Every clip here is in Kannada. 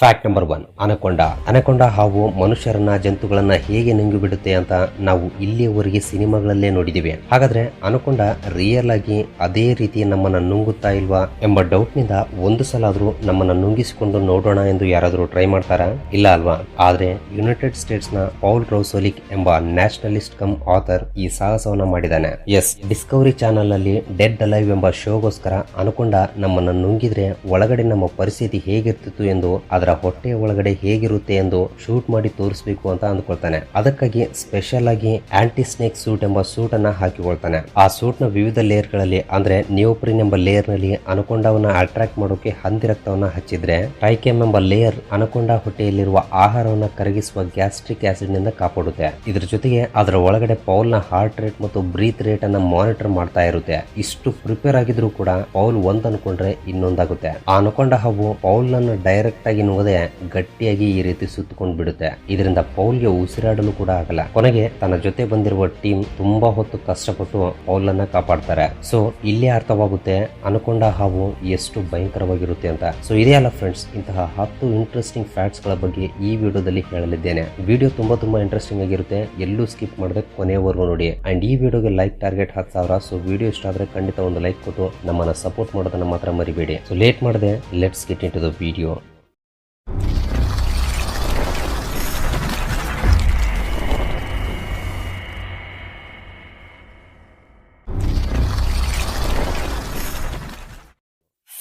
ಫ್ಯಾಕ್ಟ್ ನಂಬರ್ 1, ಅನಕೊಂಡ ಹಾವು ಮನುಷ್ಯರನ್ನ ಜಂತುಗಳನ್ನ ಹೇಗೆ ನುಂಗಿಬಿಡುತ್ತೆ ಅಂತ ನಾವು ಇಲ್ಲಿಯವರೆಗೆ ಸಿನಿಮಾಗಳಲ್ಲೇ ನೋಡಿದೀವಿ. ಹಾಗಾದ್ರೆ ಅನಕೊಂಡ ರಿಯಲ್ ಆಗಿ ಅದೇ ರೀತಿ ನಮ್ಮನ್ನ ನುಂಗುತ್ತಾ ಇಲ್ವಾ ಎಂಬ ಡೌಟ್ ನಿಂದ ಒಂದು ಸಲ ಆದ್ರೂ ನಮ್ಮನ್ನ ನುಂಗಿಸಿಕೊಂಡು ನೋಡೋಣ ಎಂದು ಯಾರಾದ್ರೂ ಟ್ರೈ ಮಾಡ್ತಾರಾ? ಇಲ್ಲ ಅಲ್ವಾ? ಆದ್ರೆ ಯುನೈಟೆಡ್ ಸ್ಟೇಟ್ಸ್ ನ ಪೌಲ್ ರೌಸೋಲಿಕ್ ಎಂಬ ನ್ಯಾಷನಲಿಸ್ಟ್ ಕಮ್ ಆಥರ್ ಈ ಸಾಹಸವನ್ನ ಮಾಡಿದ್ದಾನೆ. ಎಸ್, ಡಿಸ್ಕವರಿ ಚಾನೆಲ್ ನಲ್ಲಿ ಡೆಡ್ ಅಲೈವ್ ಎಂಬ ಶೋಗೋಸ್ಕರ ಅನಕೊಂಡ ನಮ್ಮನ್ನ ನುಂಗಿದ್ರೆ ಒಳಗಡೆ ನಮ್ಮ ಪರಿಸ್ಥಿತಿ ಹೇಗಿರ್ತಿತ್ತು ಎಂದು, ಅದರ ಹೊಟ್ಟೆಯ ಒಳಗಡೆ ಹೇಗಿರುತ್ತೆ ಎಂದು ಶೂಟ್ ಮಾಡಿ ತೋರಿಸಬೇಕು ಅಂತ ಅಂದ್ಕೊಳ್ತಾನೆ. ಅದಕ್ಕಾಗಿ ಸ್ಪೆಷಲ್ ಆಗಿ ಆಂಟಿ ಸ್ನೇಕ್ ಸೂಟ್ ಎಂಬ ಸೂಟ್ ಅನ್ನ ಹಾಕಿಕೊಳ್ತಾನೆ. ಆ ಸೂಟ್ ನ ವಿವಿಧ ಲೇಯರ್ ಗಳಲ್ಲಿ ಅಂದ್ರೆ ನಿಯೋಪ್ರಿನ್ ಎಂಬ ಲೇಯರ್ ನಲ್ಲಿ ಅನಕೊಂಡವನ್ನ ಅಟ್ರಾಕ್ಟ್ ಮಾಡೋಕೆ ಹಂದಿ ರಕ್ತವನ್ನ ಹಚ್ಚಿದ್ರೆ, ಟ್ರೈಕೆಮ್ ಎಂಬ ಲೇಯರ್ ಅನಕೊಂಡ ಹೊಟ್ಟೆಯಲ್ಲಿರುವ ಆಹಾರವನ್ನ ಕರಗಿಸುವ ಗ್ಯಾಸ್ಟ್ರಿಕ್ ಆಸಿಡ್ ನಿಂದ ಕಾಪಾಡುತ್ತೆ. ಇದ್ರ ಜೊತೆಗೆ ಅದರ ಒಳಗಡೆ ಪೌಲ್ ನ ಹಾರ್ಟ್ ರೇಟ್ ಮತ್ತು ಬ್ರೀತ್ ರೇಟ್ ಅನ್ನ ಮಾನಿಟರ್ ಮಾಡ್ತಾ ಇರುತ್ತೆ. ಇಷ್ಟು ಪ್ರಿಪೇರ್ ಆಗಿದ್ರು ಕೂಡ ಪೌಲ್ ಒಂದ್ ಅನ್ಕೊಂಡ್ರೆ ಇನ್ನೊಂದಾಗುತ್ತೆ. ಆ ಅನಕೊಂಡ ಹಾವು ಪೌಲ್ ನನ್ನ ಡೈರೆಕ್ಟ್ ಆಗಿ ನುಂಗದೆ ಗಟ್ಟಿಯಾಗಿ ಈ ರೀತಿ ಸುತ್ತಕೊಂಡು ಬಿಡುತ್ತೆ. ಇದರಿಂದ ಪೌಲ್ಗೆ ಉಸಿರಾಡಲು ಕೂಡ ಆಗಲ್ಲ. ಕೊನೆಗೆ ತನ್ನ ಜೊತೆ ಬಂದಿರುವ ಟೀಮ್ ತುಂಬಾ ಹೊತ್ತು ಕಷ್ಟಪಟ್ಟು ಪೌಲ್ ಅನ್ನ ಕಾಪಾಡ್ತಾರೆ. ಸೊ ಇಲ್ಲೇ ಅರ್ಥವಾಗುತ್ತೆ ಅನಕೊಂಡ ಹಾವು ಎಷ್ಟು ಭಯಂಕರವಾಗಿರುತ್ತೆ ಅಂತ. ಸೊ ಇದೇ ಅಲ್ಲ ಫ್ರೆಂಡ್ಸ್, ಇಂತಹ 10 ಇಂಟ್ರೆಸ್ಟಿಂಗ್ ಫ್ಯಾಕ್ಟ್ಸ್ ಗಳ ಬಗ್ಗೆ ಈ ವಿಡಿಯೋದಲ್ಲಿ ಹೇಳಲಿದ್ದೇನೆ. ವಿಡಿಯೋ ತುಂಬಾ ಇಂಟ್ರೆಸ್ಟಿಂಗ್ ಆಗಿರುತ್ತೆ. ಎಲ್ಲೂ ಸ್ಕಿಪ್ ಮಾಡದೆ ಕೊನೆಯವರೆಗೂ ನೋಡಿ. ಅಂಡ್ ಈ ವಿಡಿಯೋಗೆ ಲೈಕ್ ಟಾರ್ಗೆಟ್ 10,000. ಸೊ ವಿಡಿಯೋ ಇಷ್ಟ ಆದ್ರೆ ಖಂಡಿತ ಒಂದು ಲೈಕ್ ಕೊಟ್ಟು ನಮ್ಮನ್ನ ಸಪೋರ್ಟ್ ಮಾಡೋದನ್ನ ಮಾತ್ರ ಮರಿಬೇಡಿ. ಸೊ ಲೇಟ್ ಮಾಡದೆ let's get into the video.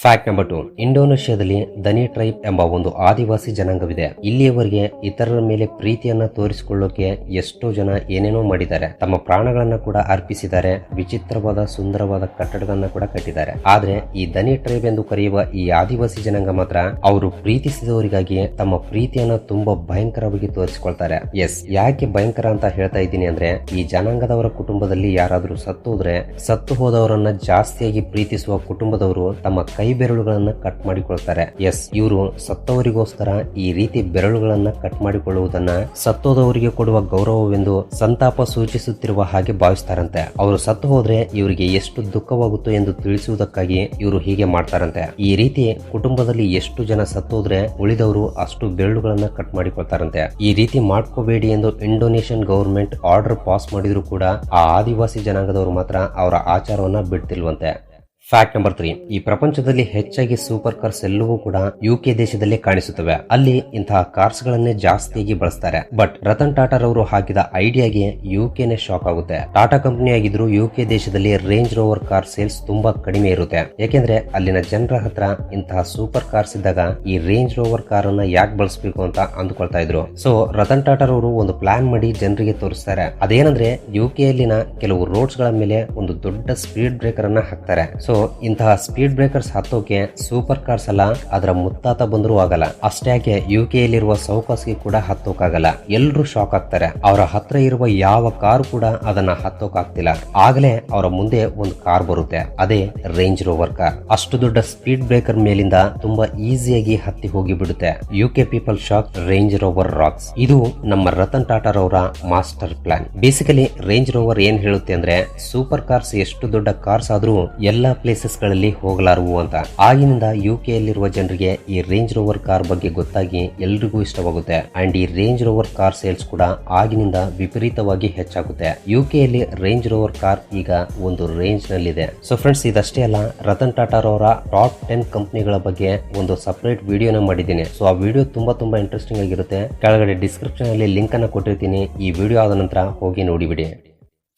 Fact number 2, ಇಂಡೋನೇಷ್ಯಾದಲ್ಲಿ ದನಿ ಟ್ರೈಬ್ ಎಂಬ ಒಂದು ಆದಿವಾಸಿ ಜನಾಂಗವಿದೆ. ಇಲ್ಲಿಯವರೆಗೆ ಇತರರ ಮೇಲೆ ಪ್ರೀತಿಯನ್ನ ತೋರಿಸಿಕೊಳ್ಳೋಕೆ ಎಷ್ಟೋ ಜನ ಏನೇನೋ ಮಾಡಿದ್ದಾರೆ. ತಮ್ಮ ಪ್ರಾಣಗಳನ್ನ ಕೂಡ ಅರ್ಪಿಸಿದ್ದಾರೆ. ವಿಚಿತ್ರವಾದ ಸುಂದರವಾದ ಕಟ್ಟಡಗಳನ್ನ ಕೂಡ ಕಟ್ಟಿದ್ದಾರೆ. ಆದ್ರೆ ಈ ದನಿ ಟ್ರೈಬ್ ಎಂದು ಕರೆಯುವ ಈ ಆದಿವಾಸಿ ಜನಾಂಗ ಮಾತ್ರ ಅವರು ಪ್ರೀತಿಸಿದವರಿಗಾಗಿ ತಮ್ಮ ಪ್ರೀತಿಯನ್ನ ತುಂಬಾ ಭಯಂಕರವಾಗಿ ತೋರಿಸಿಕೊಳ್ತಾರೆ. ಎಸ್, ಯಾಕೆ ಭಯಂಕರ ಅಂತ ಹೇಳ್ತಾ ಇದ್ದೀನಿ ಅಂದ್ರೆ, ಈ ಜನಾಂಗದವರ ಕುಟುಂಬದಲ್ಲಿ ಯಾರಾದ್ರೂ ಸತ್ತು ಹೋದವರನ್ನ ಜಾಸ್ತಿಯಾಗಿ ಪ್ರೀತಿಸುವ ಕುಟುಂಬದವರು ತಮ್ಮ ಕೈ ಬೆರಳುಗಳನ್ನ ಕಟ್ ಮಾಡಿಕೊಳ್ತಾರೆ. ಎಸ್, ಇವರು ಸತ್ತವರಿಗೋಸ್ಕರ ಈ ರೀತಿ ಬೆರಳುಗಳನ್ನ ಕಟ್ ಮಾಡಿಕೊಳ್ಳುವುದನ್ನ ಸತ್ತೋದವರಿಗೆ ಕೊಡುವ ಗೌರವವೆಂದು ಸಂತಾಪ ಸೂಚಿಸುತ್ತಿರುವ ಹಾಗೆ ಭಾವಿಸ್ತಾರಂತೆ. ಅವರು ಸತ್ತು ಹೋದ್ರೆ ಇವರಿಗೆ ಎಷ್ಟು ದುಃಖವಾಗುತ್ತೋ ಎಂದು ತಿಳಿಸುವುದಕ್ಕಾಗಿ ಇವರು ಹೀಗೆ ಮಾಡ್ತಾರಂತೆ. ಈ ರೀತಿ ಕುಟುಂಬದಲ್ಲಿ ಎಷ್ಟು ಜನ ಸತ್ತೋದ್ರೆ ಉಳಿದವರು ಅಷ್ಟು ಬೆರಳುಗಳನ್ನ ಕಟ್ ಮಾಡಿಕೊಳ್ತಾರಂತೆ. ಈ ರೀತಿ ಮಾಡ್ಕೋಬೇಡಿ ಎಂದು ಇಂಡೋನೇಷಿಯನ್ ಗವರ್ಮೆಂಟ್ ಆರ್ಡರ್ ಪಾಸ್ ಮಾಡಿದ್ರು ಕೂಡ ಆ ಆದಿವಾಸಿ ಜನಾಂಗದವರು ಮಾತ್ರ ಅವರ ಆಚಾರವನ್ನ ಬಿಡ್ತಿಲ್ವಂತೆ. ಫ್ಯಾಕ್ಟ್ ನಂಬರ್ 3, ಈ ಪ್ರಪಂಚದಲ್ಲಿ ಹೆಚ್ಚಾಗಿ ಸೂಪರ್ ಕಾರ್ಸ್ ಎಲ್ಲವೂ ಕೂಡ ಯುಕೆ ದೇಶದಲ್ಲೇ ಕಾಣಿಸುತ್ತವೆ. ಅಲ್ಲಿ ಇಂತಹ ಕಾರ್ಸ್ ಗಳನ್ನೇ ಜಾಸ್ತಿಯಾಗಿ ಬಳಸ್ತಾರೆ. ಬಟ್ ರತನ್ ಟಾಟಾರವರು ಹಾಕಿದ ಐಡಿಯಾಗೆ ಯುಕೆನೇ ಶಾಕ್ ಆಗುತ್ತೆ. ಟಾಟಾ ಕಂಪನಿ ಆಗಿದ್ರು ಯುಕೆ ದೇಶದಲ್ಲಿ ರೇಂಜ್ ರೋವರ್ ಕಾರ್ ಸೇಲ್ಸ್ ತುಂಬಾ ಕಡಿಮೆ ಇರುತ್ತೆ. ಯಾಕೆಂದ್ರೆ ಅಲ್ಲಿನ ಜನರ ಹತ್ರ ಇಂತಹ ಸೂಪರ್ ಕಾರ್ಸ್ ಇದ್ದಾಗ ಈ ರೇಂಜ್ ರೋವರ್ ಕಾರ್ ಅನ್ನ ಯಾಕೆ ಬಳಸಬೇಕು ಅಂತ ಅಂದುಕೊಳ್ತಾ ಇದ್ರು. ಸೊ ರತನ್ ಟಾಟಾರವರು ಒಂದು ಪ್ಲಾನ್ ಮಾಡಿ ಜನರಿಗೆ ತೋರಿಸ್ತಾರೆ. ಅದೇನಂದ್ರೆ ಯುಕೆಯಲ್ಲಿನ ಕೆಲವು ರೋಡ್ಸ್ ಗಳ ಮೇಲೆ ಒಂದು ದೊಡ್ಡ ಸ್ಪೀಡ್ ಬ್ರೇಕರ್ ಅನ್ನ ಹಾಕ್ತಾರೆ. ಸೊ ಇಂತಹ ಸ್ಪೀಡ್ ಬ್ರೇಕರ್ಸ್ ಹತ್ತೋಕೆ ಸೂಪರ್ ಕಾರ್ಸ್ ಅಲ್ಲ, ಅದರ ಮುತ್ತಾತ ಬಂದರೂ ಆಗಲ್ಲ. ಅಷ್ಟೇ ಯಾಕೆ ಯುಕೆಯಲ್ಲಿರುವ ಸೌಕಾಸ್ಗೆ ಕೂಡ ಹತ್ತೋಕಾಗಲ್ಲ. ಎಲ್ರು ಶಾಕ್ ಆಗ್ತಾರೆ. ಅವರ ಹತ್ರ ಇರುವ ಯಾವ ಕಾರ್ ಕೂಡ ಅದನ್ನ ಹತ್ತೋಕಾಗ್ತಿಲ್ಲ. ಆಗಲೇ ಅವರ ಮುಂದೆ ಒಂದು ಕಾರ್ ಬರುತ್ತೆ, ಅದೇ ರೇಂಜ್ ರೋವರ್ ಕಾರ್. ಅಷ್ಟು ದೊಡ್ಡ ಸ್ಪೀಡ್ ಬ್ರೇಕರ್ ಮೇಲಿಂದ ತುಂಬಾ ಈಸಿಯಾಗಿ ಹತ್ತಿ ಹೋಗಿ ಬಿಡುತ್ತೆ. UK people shock, Range Rover rocks. ಇದು ನಮ್ಮ ರತನ್ ಟಾಟಾರವರ master plan. Basically Range Rover ಏನ್ ಹೇಳುತ್ತೆ ಅಂದ್ರೆ, ಸೂಪರ್ ಕಾರ್ಸ್ ಎಷ್ಟು ದೊಡ್ಡ ಕಾರ್ಸ್ ಆದ್ರೂ ಎಲ್ಲಾ ಪ್ಲೇಸಸ್ ಗಳಲ್ಲಿ ಹೋಗಲಾರವು ಅಂತ. ಆಗಿನಿಂದ ಯುಕೆಯಲ್ಲಿರುವ ಜನರಿಗೆ ಈ ರೇಂಜ್ ರೋವರ್ ಕಾರ್ ಬಗ್ಗೆ ಗೊತ್ತಾಗಿ ಎಲ್ರಿಗೂ ಇಷ್ಟವಾಗುತ್ತೆ. ಅಂಡ್ ಈ ರೇಂಜ್ ರೋವರ್ ಕಾರ್ ಸೇಲ್ಸ್ ಕೂಡ ಆಗಿನಿಂದ ವಿಪರೀತವಾಗಿ ಹೆಚ್ಚಾಗುತ್ತೆ. ಯುಕೆಯಲ್ಲಿ ರೇಂಜ್ ರೋವರ್ ಕಾರ್ ಈಗ ಒಂದು ರೇಂಜ್ ನಲ್ಲಿದೆ. ಸೊ ಫ್ರೆಂಡ್ಸ್, ಇದಷ್ಟೇ ಅಲ್ಲ, ರತನ್ ಟಾಟಾರವರ ಟಾಪ್ 10 ಕಂಪನಿಗಳ ಬಗ್ಗೆ ಒಂದು ಸಪರೇಟ್ ವಿಡಿಯೋನ ಮಾಡಿದ್ದೀನಿ. ಸೊ ಆ ವಿಡಿಯೋ ತುಂಬಾ ಇಂಟ್ರೆಸ್ಟಿಂಗ್ ಆಗಿರುತ್ತೆ. ಕೆಳಗಡೆ ಡಿಸ್ಕ್ರಿಪ್ಷನ್ ಅಲ್ಲಿ ಲಿಂಕ್ ಅನ್ನ ಕೊಟ್ಟಿರ್ತೀನಿ. ಈ ವಿಡಿಯೋ ಆದ ನಂತರ ಹೋಗಿ ನೋಡಿಬಿಡಿ.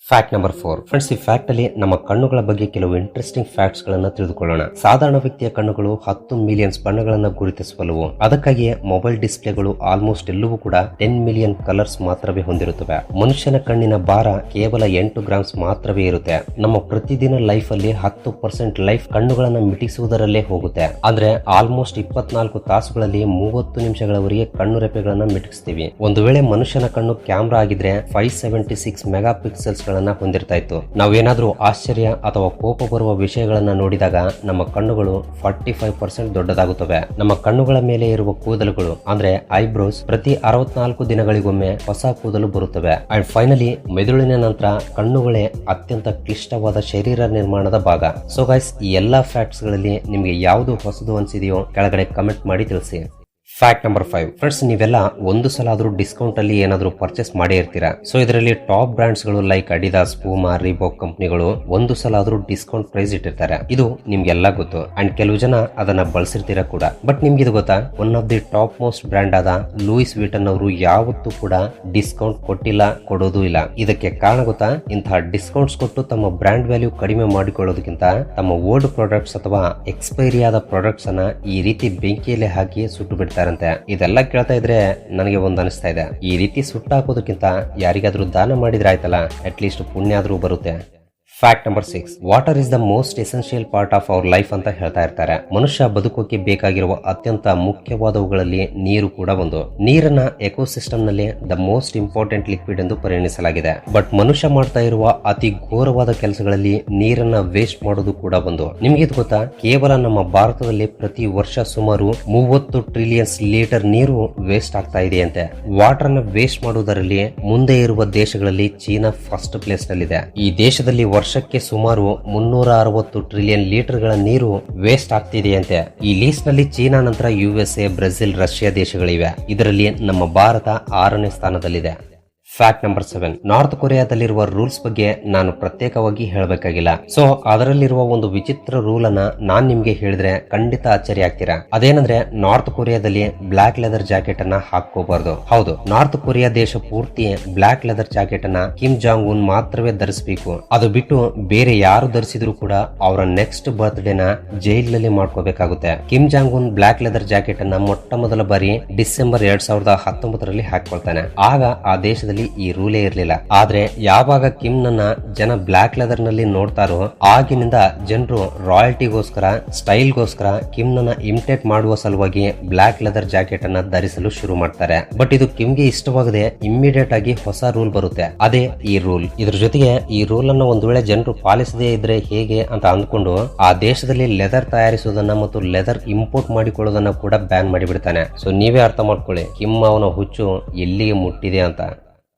ಫ್ಯಾಕ್ಟ್ ನಂಬರ್ 4, ಫ್ರೆಂಡ್ಸ್, ಈ ಫ್ಯಾಕ್ಟ್ ಅಲ್ಲಿ ನಮ್ಮ ಕಣ್ಣುಗಳ ಬಗ್ಗೆ ಕೆಲವು ಇಂಟ್ರೆಸ್ಟಿಂಗ್ ಫ್ಯಾಕ್ಟ್ಸ್ ಗಳನ್ನ ತಿಳಿದುಕೊಳ್ಳೋಣ. ಸಾಧಾರಣ ವ್ಯಕ್ತಿಯ ಕಣ್ಣುಗಳು 10 ಮಿಲಿಯನ್ ಬಣ್ಣಗಳನ್ನ ಗುರುತಿಸಬಲ್ಲವು. ಅದಕ್ಕಾಗಿಯೇ ಮೊಬೈಲ್ ಡಿಸ್ಪ್ಲೇಗಳು ಆಲ್ಮೋಸ್ಟ್ ಎಲ್ಲವೂ ಕೂಡ 10 ಮಿಲಿಯನ್ ಕಲರ್ಸ್ ಮಾತ್ರವೇ ಹೊಂದಿರುತ್ತವೆ. ಮನುಷ್ಯನ ಕಣ್ಣಿನ ಭಾರ ಕೇವಲ 8 ಗ್ರಾಮ್ಸ್ ಮಾತ್ರವೇ ಇರುತ್ತೆ. ನಮ್ಮ ಪ್ರತಿದಿನ ಲೈಫ್ ಅಲ್ಲಿ 10% ಲೈಫ್ ಕಣ್ಣುಗಳನ್ನ ಮಿಟಿಸುವುದರಲ್ಲೇ ಹೋಗುತ್ತೆ. ಅಂದ್ರೆ ಆಲ್ಮೋಸ್ಟ್ 24 ತಾಸುಗಳಲ್ಲಿ 30 ನಿಮಿಷಗಳವರೆಗೆ ಕಣ್ಣು ರೆಪ್ಪೆಗಳನ್ನ ಮಿಟಿಸ್ತೀವಿ. ಒಂದು ವೇಳೆ ಮನುಷ್ಯನ ಕಣ್ಣು ಕ್ಯಾಮ್ರಾ ಆಗಿದ್ರೆ 576 ಮೆಗಾ ಪಿಕ್ಸೆಲ್ಸ್ ಹೊಂದಿರ್ತಾ ಇತ್ತು. ನಾವೇನಾದ್ರೂ ಆಶ್ಚರ್ಯ ಅಥವಾ ಕೋಪ ಬರುವ ವಿಷಯಗಳನ್ನ ನೋಡಿದಾಗ ನಮ್ಮ ಕಣ್ಣುಗಳು 45% ದೊಡ್ಡದಾಗುತ್ತವೆ. ನಮ್ಮ ಕಣ್ಣುಗಳ ಮೇಲೆ ಇರುವ ಕೂದಲುಗಳು ಅಂದ್ರೆ ಐಬ್ರೋಸ್ ಪ್ರತಿ 64 ದಿನಗಳಿಗೊಮ್ಮೆ ಹೊಸ ಕೂದಲು ಬರುತ್ತವೆ. ಅಂಡ್ ಫೈನಲಿ ಮೆದುಳಿನ ನಂತರ ಕಣ್ಣುಗಳೇ ಅತ್ಯಂತ ಕ್ಲಿಷ್ಟವಾದ ಶರೀರ ನಿರ್ಮಾಣದ ಭಾಗ. ಸೊ ಗೈಸ್, ಈ ಎಲ್ಲಾ ಫ್ಯಾಕ್ಟ್ಸ್ ಗಳಲ್ಲಿ ನಿಮಗೆ ಯಾವುದು ಹೊಸದು ಅನ್ಸಿದೆಯೋ ಕೆಳಗಡೆ ಕಮೆಂಟ್ ಮಾಡಿ ತಿಳಿಸಿ. ಫ್ಯಾಕ್ಟ್ ನಂಬರ್ 5 ಫ್ರೆಂಡ್ಸ್, ನೀವೆಲ್ಲ ಒಂದು ಸಲ ಆದ್ರೂ ಡಿಸ್ಕೌಂಟ್ ಅಲ್ಲಿ ಏನಾದ್ರೂ ಪರ್ಚೇಸ್ ಮಾಡೇ ಇರ್ತೀರಾ. ಸೊ ಇದರಲ್ಲಿ ಟಾಪ್ ಬ್ರಾಂಡ್ಸ್ ಗಳು ಲೈಕ್ ಅಡಿದಾಸ್, ಪೂಮಾ, ರೀಬಾಕ್ ಕಂಪನಿಗಳು ಒಂದು ಸಲ ಆದ್ರೂ ಡಿಸ್ಕೌಂಟ್ ಪ್ರೈಸ್ ಇಟ್ಟಿರ್ತಾರೆ. ಇದು ನಿಮ್ಗೆಲ್ಲ ಗೊತ್ತು ಅಂಡ್ ಕೆಲವು ಜನ ಅದನ್ನ ಬಳಸಿರ್ತೀರಾ ಕೂಡ. ಬಟ್ ನಿಮ್ಗೆ ಇದು ಗೊತ್ತಾ, one of the top most brand ಆದ ಲೂಯಿಸ್ ವಿಟನ್ ಅವರು ಯಾವತ್ತೂ ಕೂಡ ಡಿಸ್ಕೌಂಟ್ ಕೊಟ್ಟಿಲ್ಲ, ಕೊಡೋದು ಇಲ್ಲ. ಇದಕ್ಕೆ ಕಾರಣ ಗೊತ್ತಾ, ಇಂತಹ ಡಿಸ್ಕೌಂಟ್ಸ್ ಕೊಟ್ಟು ತಮ್ಮ ಬ್ರಾಂಡ್ ವ್ಯಾಲ್ಯೂ ಕಡಿಮೆ ಮಾಡಿಕೊಳ್ಳೋದಕ್ಕಿಂತ ತಮ್ಮ ಓಲ್ಡ್ ಪ್ರಾಡಕ್ಟ್ಸ್ ಅಥವಾ ಎಕ್ಸ್ಪೈರಿ ಆದ ಪ್ರಾಡಕ್ಟ್ಸ್ ಅನ್ನ ಈ ರೀತಿ ಬೆಂಕಿಯಲ್ಲಿ ಹಾಕಿ ಸುಟ್ಟು ಬಿಡ್ತಾರೆ. ಇದೆಲ್ಲ ಕೇಳ್ತಾ ಇದ್ರೆ ನನಗೆ ಒಂದು ಅನಿಸ್ತಾ ಇದೆ, ಈ ರೀತಿ ಸುಟ್ಟಾಕೋದಕ್ಕಿಂತ ಯಾರಿಗಾದ್ರೂ ದಾನ ಮಾಡಿದ್ರೆ ಆಯ್ತಲ್ಲ, ಅಟ್ ಲೀಸ್ಟ್ ಪುಣ್ಯ ಆದ್ರೂ ಬರುತ್ತೆ. Fact number 6 water is the most essential part of our life ಅಂತ ಹೇಳ್ತಾ ಇರ್ತಾರೆ. ಮನುಷ್ಯ ಬದುಕೋಕೆ ಬೇಕಾಗಿರುವ ಅತ್ಯಂತ ಮುಖ್ಯವಾದವುಗಳಲ್ಲಿ ನೀರು ಕೂಡ ಒಂದು. ನೀರನ್ನ ಎಕೋಸಿಸ್ಟಮ್ ನಲ್ಲಿ ದ ಮೋಸ್ಟ್ ಇಂಪಾರ್ಟೆಂಟ್ ಲಿಕ್ವಿಡ್ ಎಂದು ಪರಿಗಣಿಸಲಾಗಿದೆ. ಬಟ್ ಮನುಷ್ಯ ಮಾಡ್ತಾ ಇರುವ ಅತಿ ಘೋರವಾದ ಕೆಲಸಗಳಲ್ಲಿ ನೀರನ್ನ ವೇಸ್ಟ್ ಮಾಡೋದು ಕೂಡ ಒಂದು. ನಿಮ್ಗೆ ಇದು ಗೊತ್ತಾ, ಕೇವಲ ನಮ್ಮ ಭಾರತದಲ್ಲಿ ಪ್ರತಿ ವರ್ಷ ಸುಮಾರು 30 ಟ್ರಿಲಿಯನ್ಸ್ ಲೀಟರ್ ನೀರು ವೇಸ್ಟ್ ಆಗ್ತಾ ಇದೆಯಂತೆ. ವಾಟರ್ ನ ವೇಸ್ಟ್ ಮಾಡುವುದರಲ್ಲಿ ಮುಂದೆ ಇರುವ ದೇಶಗಳಲ್ಲಿ ಚೀನಾ ಫಸ್ಟ್ ಪ್ಲೇಸ್ ನಲ್ಲಿದೆ. ಈ ದೇಶದಲ್ಲಿ ವರ್ಷಕ್ಕೆ ಸುಮಾರು 360 ಟ್ರಿಲಿಯನ್ ಲೀಟರ್ ಗಳ ನೀರು ವೇಸ್ಟ್ ಆಗ್ತಿದೆಯಂತೆ. ಈ ಲೀಸ್ಟ್ ನಲ್ಲಿ ಚೀನಾ ನಂತರ USA, ಬ್ರೆಜಿಲ್, ರಷ್ಯಾ ದೇಶಗಳಿವೆ. ಇದರಲ್ಲಿ ನಮ್ಮ ಭಾರತ 6ನೇ ಸ್ಥಾನದಲ್ಲಿದೆ. ಫ್ಯಾಕ್ಟ್ ನಂಬರ್ 7 ನಾರ್ತ್ ಕೊರಿಯಾದಲ್ಲಿರುವ ರೂಲ್ಸ್ ಬಗ್ಗೆ ನಾನು ಪ್ರತ್ಯೇಕವಾಗಿ ಹೇಳಬೇಕಾಗಿಲ್ಲ. ಸೊ ಅದರಲ್ಲಿರುವ ಒಂದು ವಿಚಿತ್ರ ರೂಲ್ ಅನ್ನ ನಾನ್ ನಿಮ್ಗೆ ಹೇಳಿದ್ರೆ ಖಂಡಿತ ಅಚ್ಚರಿ ಆಗ್ತೀರಾ. ಅದೇನಂದ್ರೆ, ನಾರ್ತ್ ಕೊರಿಯಾದಲ್ಲಿ ಬ್ಲಾಕ್ ಲೆದರ್ ಜಾಕೆಟ್ ಅನ್ನ ಹಾಕೋಬಾರ್ದು. ಹೌದು, ನಾರ್ತ್ ಕೊರಿಯಾ ದೇಶ ಪೂರ್ತಿ ಬ್ಲಾಕ್ ಲೆದರ್ ಜಾಕೆಟ್ ಅನ್ನ ಕಿಮ್ ಜಾಂಗ್ ಉನ್ ಮಾತ್ರವೇ ಧರಿಸಬೇಕು. ಅದು ಬಿಟ್ಟು ಬೇರೆ ಯಾರು ಧರಿಸಿದ್ರು ಕೂಡ ಅವರ ನೆಕ್ಸ್ಟ್ ಬರ್ತ್ಡೇನ ಜೈಲಿನಲ್ಲಿ ಮಾಡ್ಕೋಬೇಕಾಗುತ್ತೆ. Kim Jong Un black leather jacket ಅನ್ನ ಮೊಟ್ಟ ಮೊದಲ ಬಾರಿ ಡಿಸೆಂಬರ್ 2019ರಲ್ಲಿ ಹಾಕೊಳ್ತಾನೆ. ಆಗ ಆ ದೇಶದಲ್ಲಿ ಈ ರೂಲೇ ಇರಲಿಲ್ಲ. ಆದ್ರೆ ಯಾವಾಗ ಕಿಮ್ ನನ್ನ ಜನ ಬ್ಲಾಕ್ ಲೆದರ್ ನಲ್ಲಿ ನೋಡ್ತಾರೋ ಆಗಿನಿಂದ ಜನರು ರಾಯಲ್ಟಿಗೋಸ್ಕರ, ಸ್ಟೈಲ್ಗೋಸ್ಕರ ಕಿಮ್ ನನ್ನ ಇಮಿಟೇಟ್ ಮಾಡುವ ಸಲುವಾಗಿ ಬ್ಲಾಕ್ ಲೆದರ್ ಜಾಕೆಟ್ ಅನ್ನ ಧರಿಸಲು ಶುರು ಮಾಡ್ತಾರೆ. ಬಟ್ ಇದು ಕಿಮ್ಗೆ ಇಷ್ಟವಾಗದೆ ಇಮ್ಮಿಡಿಯೇಟ್ ಆಗಿ ಹೊಸ ರೂಲ್ ಬರುತ್ತೆ, ಅದೇ ಈ ರೂಲ್. ಇದ್ರ ಜೊತೆಗೆ ಈ ರೂಲ್ ಅನ್ನ ಒಂದು ವೇಳೆ ಜನರು ಪಾಲಿಸದೇ ಇದ್ರೆ ಹೇಗೆ ಅಂತ ಅಂದ್ಕೊಂಡು ಆ ದೇಶದಲ್ಲಿ ಲೆದರ್ ತಯಾರಿಸುವುದನ್ನ ಮತ್ತು ಲೆದರ್ ಇಂಪೋರ್ಟ್ ಮಾಡಿಕೊಳ್ಳೋದನ್ನ ಕೂಡ ಬ್ಯಾನ್ ಮಾಡಿಬಿಡ್ತಾನೆ. ಸೊ ನೀವೇ ಅರ್ಥ ಮಾಡ್ಕೊಳ್ಳಿ ಕಿಮ್ ಅವನ ಹುಚ್ಚು ಎಲ್ಲಿಗೆ ಮುಟ್ಟಿದೆ ಅಂತ.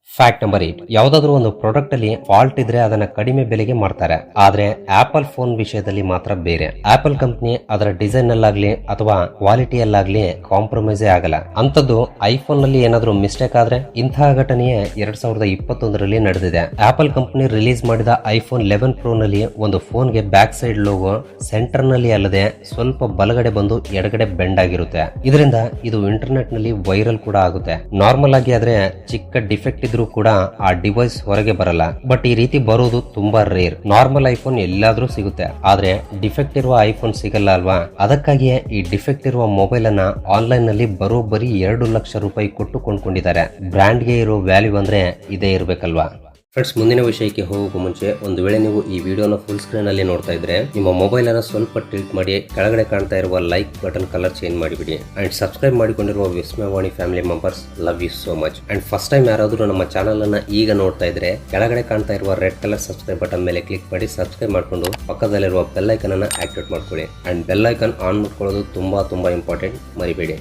ಫ್ಯಾಕ್ಟ್ ನಂಬರ್ 8 ಯಾವ್ದಾದ್ರು ಒಂದು ಪ್ರಾಡಕ್ಟ್ ಅಲ್ಲಿ ಫಾಲ್ಟ್ ಇದ್ರೆ ಅದನ್ನ ಕಡಿಮೆ ಬೆಲೆಗೆ ಮಾಡ್ತಾರೆ. ಆದ್ರೆ ಆಪಲ್ ಫೋನ್ ವಿಷಯದಲ್ಲಿ ಮಾತ್ರ ಬೇರೆ. ಆಪಲ್ ಕಂಪನಿ ಅದರ ಡಿಸೈನ್ ಅಲ್ಲಾಗ್ಲಿ ಅಥವಾ ಕ್ವಾಲಿಟಿಯಲ್ಲಾಗ್ಲಿ ಕಾಂಪ್ರಮೈಸೇ ಆಗಲ್ಲ. ಅಂತದ್ದು ಐಫೋನ್ ನಲ್ಲಿ ಏನಾದ್ರೂ ಮಿಸ್ಟೇಕ್ ಆದ್ರೆ ಇಂತಹ ಘಟನೆಯೇ 2021ರಲ್ಲಿ ನಡೆದಿದೆ. ಆಪಲ್ ಕಂಪನಿ ರಿಲೀಸ್ ಮಾಡಿದ ಐಫೋನ್ 11 ಪ್ರೋ ನಲ್ಲಿ ಒಂದು ಫೋನ್ ಗೆ ಬ್ಯಾಕ್ ಸೈಡ್ ಲೋಗೋ ಸೆಂಟರ್ ನಲ್ಲಿ ಅಲ್ಲದೆ ಸ್ವಲ್ಪ ಬಲಗಡೆ ಬಂದು ಎಡಗಡೆ ಬೆಂಡ್ ಆಗಿರುತ್ತೆ. ಇದರಿಂದ ಇದು ಇಂಟರ್ನೆಟ್ ನಲ್ಲಿ ವೈರಲ್ ಕೂಡ ಆಗುತ್ತೆ. ನಾರ್ಮಲ್ ಆಗಿ ಆದ್ರೆ ಚಿಕ್ಕ ಡಿಫೆಕ್ಟ್ ಇದ್ರೂ ಕೂಡ ಆ ಡಿವೈಸ್ ಹೊರಗೆ ಬರಲ್ಲ. ಬಟ್ ಈ ರೀತಿ ಬರೋದು ತುಂಬಾ ರೇರ್. ನಾರ್ಮಲ್ ಐಫೋನ್ ಎಲ್ಲಾದ್ರೂ ಸಿಗುತ್ತೆ, ಆದ್ರೆ ಡಿಫೆಕ್ಟ್ ಇರುವ ಐಫೋನ್ ಸಿಗಲ್ಲ ಅಲ್ವಾ. ಅದಕ್ಕಾಗಿಯೇ ಈ ಡಿಫೆಕ್ಟ್ ಇರುವ ಮೊಬೈಲ್ ಅನ್ನ ಆನ್ಲೈನ್ ನಲ್ಲಿ ಬರೋಬ್ಬರಿ 2 ಲಕ್ಷ ರೂಪಾಯಿ ಕೊಟ್ಟು ಕೊಂಡ್ಕೊಂಡಿದ್ದಾರೆ. ಬ್ರ್ಯಾಂಡ್ಗೆ ಇರೋ ವ್ಯಾಲ್ಯೂ ಅಂದ್ರೆ ಇದೇ ಇರ್ಬೇಕಲ್ವಾ. ಫ್ರೆಂಡ್ಸ್, ಮುಂದಿನ ವಿಷಯಕ್ಕೆ ಹೋಗೋಕ್ಕೂ ಮುಂಚೆ ಒಂದು ವೇಳೆ ನೀವು ಈ ವಿಡಿಯೋನ ಫುಲ್ ಸ್ಕ್ರೀನ್ ಅಲ್ಲಿ ನೋಡ್ತಾ ಇದ್ರೆ ನಿಮ್ಮ ಮೊಬೈಲ್ ಅನ್ನ ಸ್ವಲ್ಪ ಟಿಲ್ಟ್ ಮಾಡಿ ಕೆಳಗಡೆ ಕಾಣ್ತಾ ಇರುವ ಲೈಕ್ ಬಟನ್ ಕಲರ್ ಚೇಂಜ್ ಮಾಡಿಬಿಡಿ. ಅಂಡ್ ಸಬ್ಸ್ಕ್ರೈಬ್ ಮಾಡಿಕೊಂಡಿರುವ Vismayavani family members, love you so much. And first time ಯಾರಾದ್ರೂ ನಮ್ಮ ಚಾನಲ್ ಅನ್ನ ಈಗ ನೋಡ್ತಾ ಇದ್ರೆ ಕೆಳಗಡೆ ಕಾಣ್ತಾ ಇರುವ ರೆಡ್ ಕಲರ್ ಸಬ್ಸ್ಕ್ರೈಬ್ ಬಟನ್ ಮೇಲೆ ಕ್ಲಿಕ್ ಮಾಡಿ ಸಬ್ಸ್ಕ್ರೈಬ್ ಮಾಡ್ಕೊಂಡು ಪಕ್ಕದಲ್ಲಿರುವ ಬೆಲ್ ಐಕನ್ ಅನ್ನ ಆಕ್ಟಿವೇಟ್ ಮಾಡ್ಕೊಳ್ಳಿ. ಅಂಡ್ ಬೆಲ್ ಐಕನ್ ಆನ್ ಮಾಡ್ಕೊಳ್ಳೋದು ತುಂಬಾ ಇಂಪಾರ್ಟೆಂಟ್, ಮರಿಬೇಡಿ.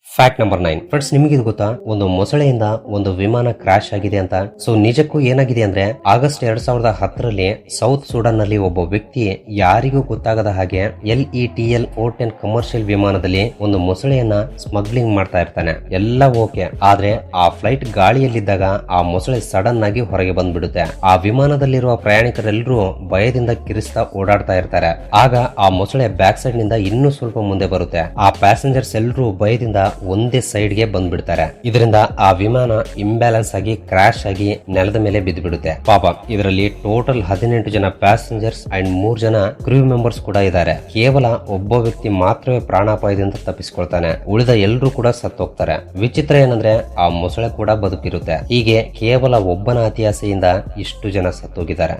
ಫ್ಯಾಕ್ಟ್ ನಂಬರ್ 9 ಫ್ರೆಂಡ್ಸ್, ನಿಮಗೆ ಇದು ಗೊತ್ತಾ, ಒಂದು ಮೊಸಳೆಯಿಂದ ಒಂದು ವಿಮಾನ ಕ್ರಾಶ್ ಆಗಿದೆ ಅಂತ. ಸೊ ನಿಜಕ್ಕೂ ಏನಾಗಿದೆ ಅಂದ್ರೆ, ಆಗಸ್ಟ್ 2010ರಲ್ಲಿ ಸೌತ್ ಸುಡಾನ್ ನಲ್ಲಿ ಒಬ್ಬ ವ್ಯಕ್ತಿ ಯಾರಿಗೂ ಗೊತ್ತಾಗದ ಹಾಗೆ LETL 410 ಕಮರ್ಷಿಯಲ್ ವಿಮಾನದಲ್ಲಿ ಒಂದು ಮೊಸಳೆಯನ್ನ ಸ್ಮಗ್ಲಿಂಗ್ ಮಾಡ್ತಾ ಇರ್ತಾನೆ. ಎಲ್ಲ ಓಕೆ, ಆದ್ರೆ ಆ ಫ್ಲೈಟ್ ಗಾಳಿಯಲ್ಲಿದ್ದಾಗ ಆ ಮೊಸಳೆ ಸಡನ್ ಆಗಿ ಹೊರಗೆ ಬಂದ್ಬಿಡುತ್ತೆ. ಆ ವಿಮಾನದಲ್ಲಿರುವ ಪ್ರಯಾಣಿಕರೆಲ್ಲರೂ ಭಯದಿಂದ ಕಿರಿಸ್ತಾ ಓಡಾಡ್ತಾ ಇರ್ತಾರೆ. ಆಗ ಆ ಮೊಸಳೆ ಬ್ಯಾಕ್ ಸೈಡ್ ನಿಂದ ಇನ್ನೂ ಸ್ವಲ್ಪ ಮುಂದೆ ಬರುತ್ತೆ. ಆ ಪ್ಯಾಸೆಂಜರ್ಸ್ ಎಲ್ಲರೂ ಭಯದಿಂದ ಒಂದೇ ಸೈಡ್ ಗೆ ಬಂದ್ಬಿಡ್ತಾರೆ. ಇದರಿಂದ ಆ ವಿಮಾನ ಇಂಬ್ಯಾಲೆನ್ಸ್ ಆಗಿ ಕ್ರಾಶ್ ಆಗಿ ನೆಲದ ಮೇಲೆ ಬಿದ್ದು ಬಿಡುತ್ತೆ. ಪಾಪ ಇದರಲ್ಲಿ ಟೋಟಲ್ 18 ಜನ ಪ್ಯಾಸೆಂಜರ್ಸ್ ಅಂಡ್ 3 ಜನ ಕ್ರೂ ಮೆಂಬರ್ಸ್ ಕೂಡ ಇದ್ದಾರೆ. ಕೇವಲ ಒಬ್ಬ ವ್ಯಕ್ತಿ ಮಾತ್ರವೇ ಪ್ರಾಣಾಪಾಯದಿಂದ ತಪ್ಪಿಸಿಕೊಳ್ತಾನೆ, ಉಳಿದ ಎಲ್ಲರೂ ಕೂಡ ಸತ್ತೋಗ್ತಾರೆ. ವಿಚಿತ್ರ ಏನಂದ್ರೆ ಆ ಮೊಸಳೆ ಕೂಡ ಬದುಕಿರುತ್ತೆ. ಹೀಗೆ ಕೇವಲ ಒಬ್ಬನ ಅತಿಯಾಸೆಯಿಂದ ಇಷ್ಟು ಜನ ಸತ್ತೋಗಿದ್ದಾರೆ.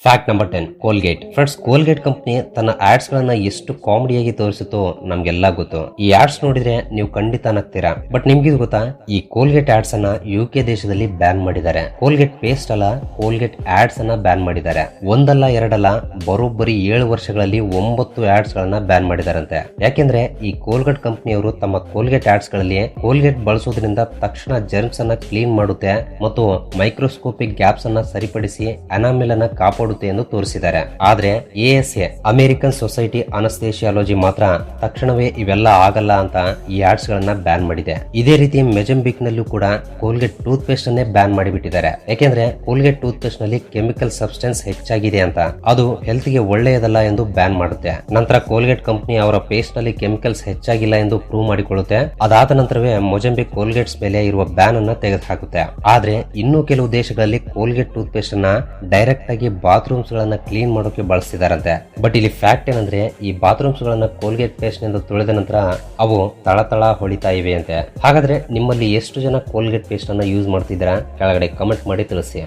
Fact number 10 Colgate. Friends, Colgate company ತನ್ನ ಆಡ್ಸ್ ಗಳನ್ನ ಎಷ್ಟು ಕಾಮಿಡಿಯಾಗಿ ತೋರಿಸುತ್ತೋ ನಮ್ಗೆಲ್ಲ ಗೊತ್ತು. ಈ ಆಡ್ಸ್ ನೋಡಿದ್ರೆ ನೀವು ಖಂಡಿತ ನಗ್ತೀರಾ. ಬಟ್ ನಿಮ್ಗೆ ಗೊತ್ತಾ, ಈ ಕೋಲ್ಗೇಟ್ ಆಡ್ಸ್ ಅನ್ನ UK ದೇಶದಲ್ಲಿ ಬ್ಯಾನ್ ಮಾಡಿದ್ದಾರೆ. ಕೋಲ್ಗೇಟ್ ಪೇಸ್ಟ್ ಅಲ್ಲ, ಕೋಲ್ಗೇಟ್ ಆಡ್ಸ್ ಅನ್ನ ಬ್ಯಾನ್ ಮಾಡಿದ್ದಾರೆ. ಒಂದಲ್ಲ ಎರಡಲ್ಲ, ಬರೋಬ್ಬರಿ 7 ವರ್ಷಗಳಲ್ಲಿ 9 ಆಡ್ಸ್ ಗಳನ್ನ ಬ್ಯಾನ್ ಮಾಡಿದಾರಂತೆ. ಯಾಕೆಂದ್ರೆ ಈ ಕೋಲ್ಗೇಟ್ ಕಂಪನಿಯವರು ತಮ್ಮ ಕೋಲ್ಗೇಟ್ ಆಡ್ಸ್ ಗಳಲ್ಲಿ ಕೋಲ್ಗೇಟ್ ಬಳಸೋದ್ರಿಂದ ತಕ್ಷಣ ಜರ್ಮ್ಸ್ ಅನ್ನ ಕ್ಲೀನ್ ಮಾಡುತ್ತೆ ಮತ್ತು ಮೈಕ್ರೋಸ್ಕೋಪಿಕ್ ಗ್ಯಾಪ್ಸ್ ಅನ್ನ ಸರಿಪಡಿಸಿ ಅನಾಮಿಲ್ ಅನ್ನ ಕಾಪಾಡುತ್ತೆ ಆಗುತ್ತೆ ಎಂದು ತೋರಿಸಿದ್ದಾರೆ. ಆದ್ರೆ ASA ಅಮೆರಿಕನ್ ಸೊಸೈಟಿ ಅನಸ್ಥೇಶಿಯಾಲಜಿ ಮಾತ್ರ ತಕ್ಷಣವೇ ಇವೆಲ್ಲ ಆಗಲ್ಲ ಅಂತ ಈ ಆಡ್ಸ್ ಗಳನ್ನ ಬ್ಯಾನ್ ಮಾಡಿದೆ. ಇದೇ ರೀತಿ ಮೆಜೆಂಬಿಕ್ ನಲ್ಲೂ ಕೂಡ ಕೋಲ್ಗೇಟ್ ಟೂತ್ ಪೇಸ್ಟ್ ಅನ್ನೇ ಬ್ಯಾನ್ ಮಾಡಿಬಿಟ್ಟಿದ್ದಾರೆ. ಯಾಕೆಂದ್ರೆ ಕೋಲ್ಗೇಟ್ ಟೂತ್ ಪೇಸ್ಟ್ ನಲ್ಲಿ ಕೆಮಿಕಲ್ ಸಬ್ಸ್ಟೆನ್ಸ್ ಹೆಚ್ಚಾಗಿದೆ ಅಂತ, ಅದು ಹೆಲ್ತ್ ಗೆ ಒಳ್ಳೆಯದಲ್ಲ ಎಂದು ಬ್ಯಾನ್ ಮಾಡುತ್ತೆ. ನಂತರ ಕೋಲ್ಗೇಟ್ ಕಂಪನಿ ಅವರ ಪೇಸ್ಟ್ ನಲ್ಲಿ ಕೆಮಿಕಲ್ಸ್ ಹೆಚ್ಚಾಗಿಲ್ಲ ಎಂದು ಪ್ರೂವ್ ಮಾಡಿಕೊಳ್ಳುತ್ತೆ. ಅದಾದ ನಂತರವೇ ಮೊಜೆಂಬಿಕ್ ಕೋಲ್ಗೇಟ್ಸ್ ಮೇಲೆ ಇರುವ ಬ್ಯಾನ್ ಅನ್ನ ತೆಗೆದುಹಾಕುತ್ತೆ. ಆದ್ರೆ ಇನ್ನೂ ಕೆಲವು ದೇಶಗಳಲ್ಲಿ ಕೋಲ್ಗೇಟ್ ಟೂತ್ ಪೇಸ್ಟ್ ಅನ್ನ ಡೈರೆಕ್ಟ್ ಆಗಿ ಬಾತ್ರೂಮ್ಸ್ ಗಳನ್ನ ಕ್ಲೀನ್ ಮಾಡೋಕೆ ಬಳಸ್ತಿದಾರಂತೆ. ಬಟ್ ಇಲ್ಲಿ ಫ್ಯಾಕ್ಟ್ ಏನಂದ್ರೆ ಈ ಬಾತ್ರೂಮ್ಸ್ ಗಳನ್ನ ಕೋಲ್ಗೇಟ್ ಪೇಸ್ಟ್ ನಿಂದ ತೊಳೆದ ನಂತರ ಅವು ತಳತಳ ಹೊಳಿತಾ ಇವೆ ಅಂತೆ. ಹಾಗಾದ್ರೆ ನಿಮ್ಮಲ್ಲಿ ಎಷ್ಟು ಜನ ಕೋಲ್ಗೇಟ್ ಪೇಸ್ಟ್ ಅನ್ನ ಯೂಸ್ ಮಾಡ್ತಿದ್ದೀರಾ ಕೆಳಗಡೆ ಕಮೆಂಟ್ ಮಾಡಿ ತಿಳಿಸಿ.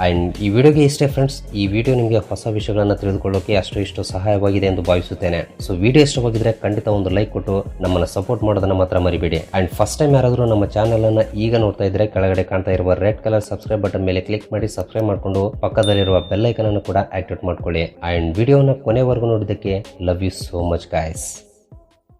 ಅಂಡ್ ಈ ವಿಡಿಯೋಗೆ ಇಷ್ಟೇ ಫ್ರೆಂಡ್ಸ್. ಈ ವಿಡಿಯೋ ನಿಮಗೆ ಹೊಸ ವಿಷಯಗಳನ್ನ ತಿಳಿದುಕೊಳ್ಳೋಕೆ ಅಷ್ಟು ಸಹಾಯವಾಗಿದೆ ಎಂದು ಭಾವಿಸುತ್ತೇನೆ. ಸೊ ವಿಡಿಯೋ ಇಷ್ಟವಾಗಿದ್ರೆ ಖಂಡಿತ ಒಂದು ಲೈಕ್ ಕೊಟ್ಟು ನಮ್ಮನ್ನ ಸಪೋರ್ಟ್ ಮಾಡೋದನ್ನ ಮಾತ್ರ ಮರಿಬೇಡಿ. ಅಂಡ್ ಫಸ್ಟ್ ಟೈಮ್ ಯಾರಾದರೂ ನಮ್ಮ ಚಾನೆಲ್ ಅನ್ನ ಈಗ ನೋಡ್ತಾ ಇದ್ರೆ ಕೆಳಗಡೆ ಕಾಣ್ತಾ ಇರುವ ರೆಡ್ ಕಲರ್ ಸಬ್ಸ್ಕ್ರೈಬ್ ಬಟನ್ ಮೇಲೆ ಕ್ಲಿಕ್ ಮಾಡಿ ಸಬ್ಸ್ಕ್ರೈಬ್ ಮಾಡಿಕೊಂಡು ಪಕ್ಕದಲ್ಲಿರುವ ಬೆಲ್ ಐಕನ್ ಅನ್ನು ಕೂಡ ಆಕ್ಟಿವೇಟ್ ಮಾಡ್ಕೊಳ್ಳಿ. ಅಂಡ್ ವಿಡಿಯೋನ ಕೊನೆವರೆಗೂ ನೋಡಿದ್ದಕ್ಕೆ love you so much guys.